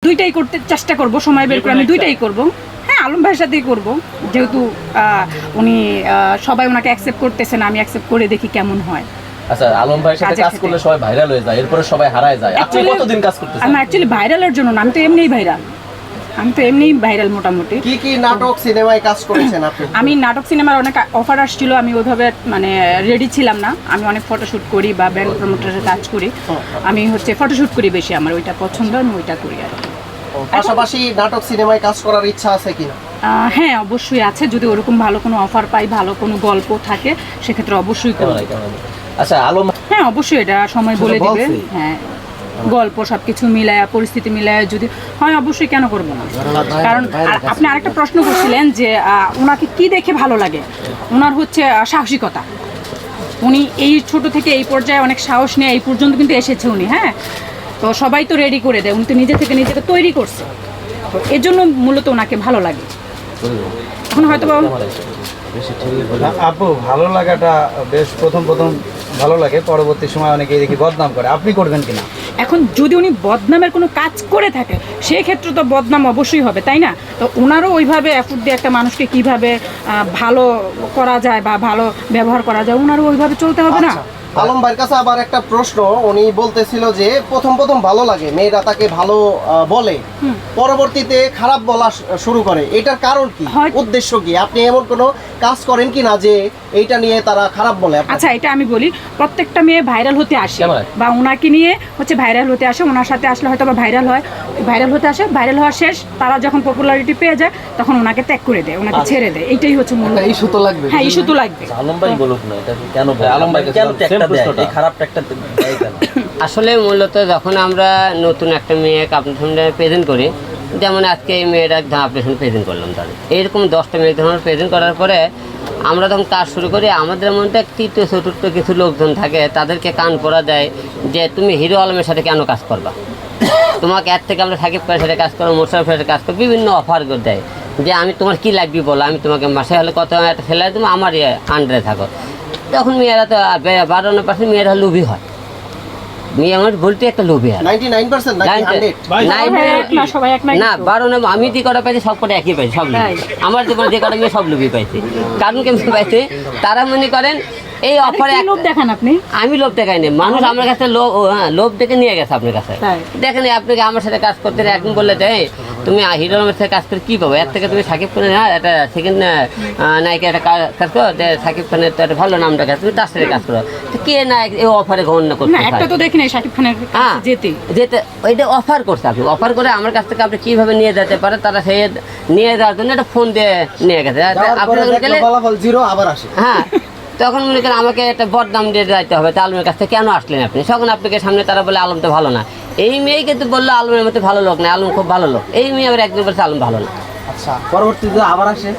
দুইটাই করতে চেষ্টা করব, সময় বের করে আমি দুইটাই করব। হ্যাঁ, আলম ভাইয়ের সাথেই করব, যেহেতু উনি সবাই ওনাকে অ্যাকসেপ্ট করতেছে না, আমি অ্যাকসেপ্ট করে দেখি কেমন হয়। আচ্ছা, আলম ভাইয়ের সাথে কাজ করলে সবাই ভাইরাল হয়ে যায়, এরপরে সবাই হারায় যায়। আপনি কতদিন কাজ করতেছেন? আমি অ্যাকচুয়ালি ভাইরালের জন্য না, আমি তো এমনিই ভাইরাল। মোটামুটি। কি কি নাটক সিনেমায় কাজ করেছেন আপনি? আমি নাটক সিনেমার অনেক অফার আসছিল, আমি ওইভাবে মানে রেডি ছিলাম না। আমি অনেক ফটোশুট করি বা ব্র্যান্ড প্রমোটারের কাজ করি। আমি ফটোশুট করি বেশি, আমার ওইটা পছন্দ, আমি ওইটা করি আর কি। পাশাপাশি নাটক সিনেমায় কাজ করার ইচ্ছা আছে কিনা? হ্যাঁ, অবশ্যই আছে। যদি ওরকম ভালো কোনো অফার পাই, ভালো কোনো গল্প থাকে, সেক্ষেত্রে অবশ্যই করব। আচ্ছা, আলম হ্যাঁ, অবশ্যই, এটা সময় বলে দিবে। হ্যাঁ, গল্প সবকিছু মিলায়া, পরিস্থিতি মিলায়া যদি হয়, অবশ্যই কেন করবো না। কারণ আপনি আরেকটা প্রশ্ন করছিলেন যে ওনাকে কি দেখে ভালো লাগে। ওনার হচ্ছে সাহসিকতা। উনি এই ছোট থেকে এই পর্যায়ে অনেক সাহস নিয়ে এই পর্যন্ত কিন্তু এসেছে উনি। হ্যাঁ, তো সবাই তো রেডি করে দেয়, উনি তো নিজে থেকে নিজেকে তৈরি করছে। তো এর জন্য মূলত ওনাকে ভালো লাগে। এখন হয়তো আপু, ভালো লাগাটা বেশ প্রথম ভালো লাগে, পরবর্তী সময় অনেকেই দেখি বদনাম করে। আপনি করবেন কিনা? এখন যদি উনি বদনামের কোনো কাজ করে থাকে, সেক্ষেত্রে তো বদনাম অবশ্যই হবে, তাই না? তো ওনারও ওইভাবে এফোর্ট দিয়ে একটা মানুষকে কিভাবে ভালো করা যায় বা ভালো ব্যবহার করা যায়, ওনারও ওইভাবে চলতে হবে না? আলম ভাইয়ের কাছে আবার একটা প্রশ্ন, উনি বলতেছিল যে প্রথম ভালো লাগে, মেয়েরা তাকে ভালো বলে, পরবর্তীতে খারাপ বলা শুরু করে। এটার কারণ কি, উদ্দেশ্য কি? আপনি এমন কোনো কাজ করেন কি না যে এইটা নিয়ে তারা খারাপ বলে? আচ্ছা, এটা আমি বলি, প্রত্যেকটা মেয়ে ভাইরাল হতে আসে বা ওনাকে নিয়ে হচ্ছে ভাইরাল হতে আসে, ওনার সাথে আসলে হয়তো বা ভাইরাল হয়, ভাইরাল হতে আসে, ভাইরাল হওয়া শেষ, তারা যখন পপুলারিটি পেয়ে যায় তখন ওনাকে ত্যাগ করে দেয়, ওনাকে ছেড়ে দেয়। এইটাই হচ্ছে মূল ইস্যু তো লাগবে। হ্যাঁ, ইস্যু তো লাগবে। আলম ভাই বলুক না, এটা কেন আলম ভাই কেন ত্যাগটা দেয়, এই খারাপ ত্যাগটা দেয় কেন? আসলে মূলত যখন আমরা নতুন একটা মেয়েকে আপনার সামনে প্রেজেন্ট করি, যেমন আজকে এই মেয়েটা আপনার সামনে প্রেজেন্ট করলাম, তাহলে এইরকম 10টা মেয়ে যখন প্রেজেন্ট করার পরে আমরা যখন কাজ শুরু করি, আমাদের মধ্যে তৃতীয় চতুর্থ কিছু লোকজন থাকে, তাদেরকে কান পড়া দেয় যে তুমি হিরো আলমের সাথে কেন কাজ করবা, তোমাকে এর থেকে আমরা সাকিব খানের সাথে কাজ করো, মোশাররফের সাথে কাজ করো, বিভিন্ন অফার দেয় যে আমি তোমার কী লাগবে বলো, আমি তোমাকে মাসে হলে কত একটা সেলাই তুমি আমার আন্ডারে থাকো। তখন মেয়েরা তো 52% মেয়েরা লোভী হয়। মেয়ে আমার বলতে একটা লোভী হয় 99% নাকি 100? না, 12 আমি যে কটা পাইছি সব কটা একই পাইছি, সব আমার জীবনে যে কটা মেয়ে সব লোভী পাইছি। কারণ কেমন পাইছে, তারা মনে করেন এই অফারে লোভ দেখান আপনি। আমি লোভ দেখাইনি, মানুষ আমার কাছে লোভ দেখে নিয়ে গেছে আপনার কাছে। দেখেন, আপনাকে আমার সাথে কাজ করতে একদম বললে যে তুমি হিরো আলমের সাথে কাজ করে কী পাবো, এর থেকে তুমি সাকিব খানের একটা সেকেন্ড নায়িকা একটা কাজ করো, সাকিব খানের তো একটা ভালো নাম দেখা, তুমি তার সাথে কাজ করো। তো কে নায়ক এই অফারে গণ্য করতে একটা তো দেখি নাই সাকিব খানের যেতে ওইটা অফার করছে। আপনি অফার করে আমার কাছ থেকে আপনি কীভাবে নিয়ে যেতে পারে, তারা সেই নিয়ে যাওয়ার জন্য একটা ফোন দিয়ে নিয়ে গেছে। হ্যাঁ, তখন মনে করেন আমাকে একটা বদনাম দিয়ে যাইতে হবে, তা আলমের কাছ থেকে কেন আসলেন আপনি? তখন আপনাকে সামনে তারা বলে আলম তো ভালো না। এই মেয়ে কিন্তু বললো আলমের মতো ভালো লোক না, আলম খুব ভালো লোক। এই মেয়ে আবার একদিন বলছে আলম ভালো না। আচ্ছা, পরবর্তীতে আবার আসে।